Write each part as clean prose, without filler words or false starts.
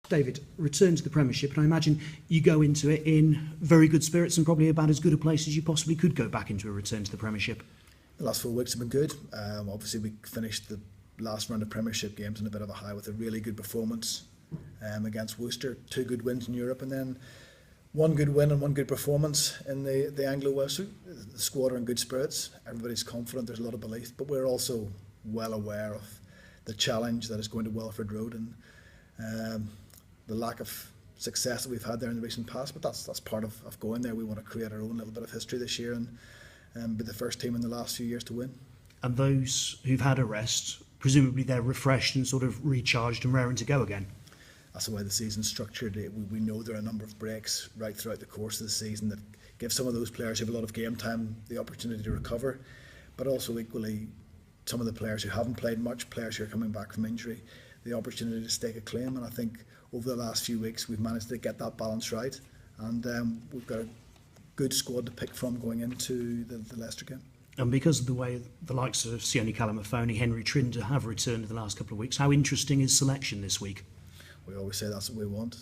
David, return to the Premiership, and I imagine you go into it in very good spirits and probably about as good a place as you possibly could go back into a return to the Premiership. The last 4 weeks have been good. Obviously, we finished the last round of Premiership games in a bit of a high with a really good performance against Worcester. 2 good wins in Europe, and then 1 good win and 1 good performance in the Anglo-Welsh. The squad are in good spirits. Everybody's confident. There's a lot of belief, but we're also well aware of the challenge that is going to Welford Road and the lack of success that we've had there in the recent past. But that's part of going there. We want to create our own little bit of history this year and be the first team in the last few years to win. And those who've had a rest, presumably they're refreshed and sort of recharged and raring to go again. That's the way the season's structured. We know there are a number of breaks right throughout the course of the season that give some of those players who have a lot of game time the opportunity to recover, but also equally some of the players who haven't played much, players who are coming back from injury, the opportunity to stake a claim. And I think over the last few weeks we've managed to get that balance right, and we've got a good squad to pick from going into the Leicester game. And because of the way the likes of Sione Kalamafoni, Henry Trinder have returned in the last couple of weeks, how interesting is selection this week? We always say that's what we want.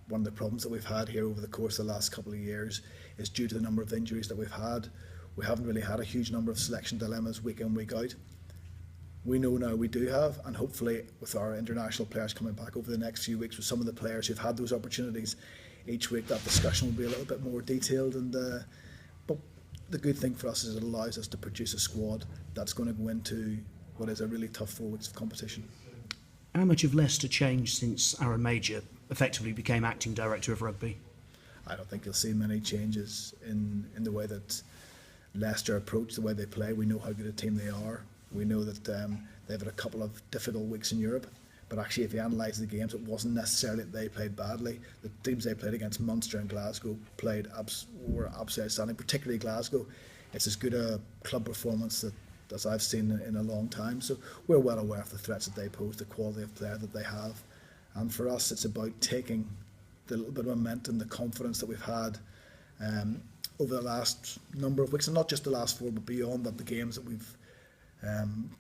One of the problems that we've had here over the course of the last couple of years is due to the number of injuries that we've had. We haven't really had a huge number of selection dilemmas week in, week out. We know now we do have, and hopefully with our international players coming back over the next few weeks with some of the players who've had those opportunities, each week that discussion will be a little bit more detailed. But the good thing for us is it allows us to produce a squad that's going to go into what is a really tough 4 weeks of competition. How much have Leicester changed since Aaron Major effectively became acting director of rugby? I don't think you'll see many changes in the way that Leicester approach the way they play. We know how good a team they are. We know that they've had a couple of difficult weeks in Europe, but actually if you analyse the games, it wasn't necessarily that they played badly. The teams they played against, Munster and Glasgow, were absolutely outstanding, particularly Glasgow. It's as good a club performance as I've seen in a long time. So we're well aware of the threats that they pose, the quality of player that they have. And for us, it's about taking the little bit of momentum, the confidence that we've had over the last number of weeks, and not just the last 4, but beyond that, the games that we've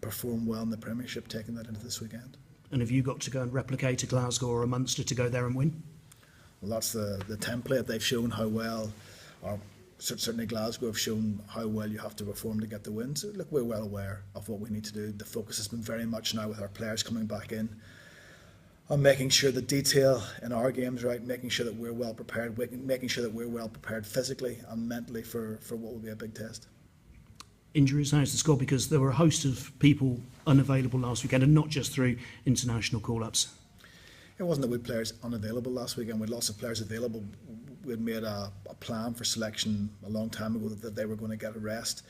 performed well in the Premiership, taking that into this weekend. And have you got to go and replicate a Glasgow or a Munster to go there and win? Well, that's the template. They've shown how well, or certainly Glasgow have shown how well you have to perform to get the win. So look, we're well aware of what we need to do. The focus has been very much now with our players coming back in on making sure the detail in our games right, making sure that we're well prepared, making sure that we're well prepared physically and mentally for what will be a big test. Injuries, how's the score? Because there were a host of people unavailable last weekend, and not just through international call-ups. It wasn't that we had players unavailable last weekend. We had lots of players available. We had made a plan for selection a long time ago that they were going to get a rest.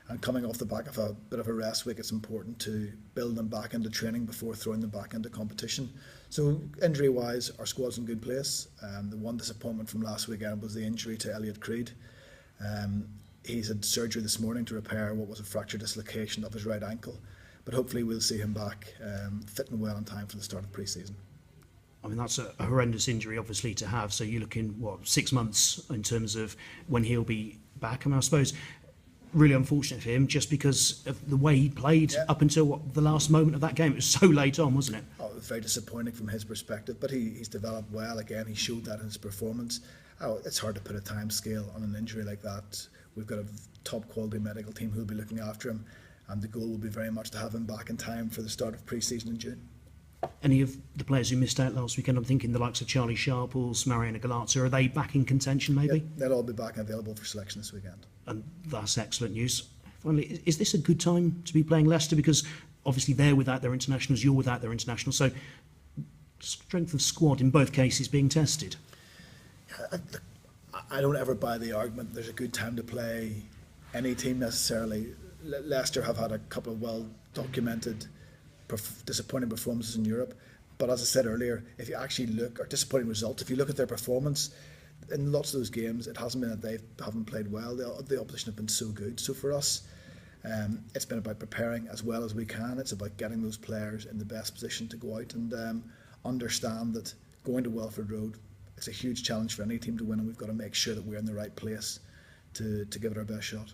And coming off the back of a bit of a rest week, it's important to build them back into training before throwing them back into competition. So injury-wise, our squad's in good place. The one disappointment from last weekend was the injury to Elliot Creed. He's had surgery this morning to repair what was a fracture dislocation of his right ankle. But hopefully we'll see him back fit and well in time for the start of pre-season. I mean, that's a horrendous injury, obviously, to have. So you're looking, 6 months in terms of when he'll be back. I mean, I suppose really unfortunate for him just because of the way he played up until the last moment of that game. It was so late on, wasn't it? Oh, it was very disappointing from his perspective, but he's developed well. Again, he showed that in his performance. It's hard to put a time scale on an injury like that. We've got a top quality medical team who will be looking after him, and the goal will be very much to have him back in time for the start of pre-season in June. Any of the players who missed out last weekend, I'm thinking the likes of Charlie Sharples, Mariana Gloucester, are they back in contention maybe? Yeah, they'll all be back and available for selection this weekend. And that's excellent news. Finally, is this a good time to be playing Leicester? Because obviously they're without their internationals, you're without their internationals, so strength of squad in both cases being tested. I don't ever buy the argument there's a good time to play any team necessarily. Leicester have had a couple of well-documented disappointing performances in Europe, but as I said earlier, if you actually look, or disappointing results, if you look at their performance in lots of those games, it hasn't been that they haven't played well. The opposition have been so good. So for us, it's been about preparing as well as we can. It's about getting those players in the best position to go out and understand that going to Welford Road, it's a huge challenge for any team to win, and we've got to make sure that we're in the right place to give it our best shot.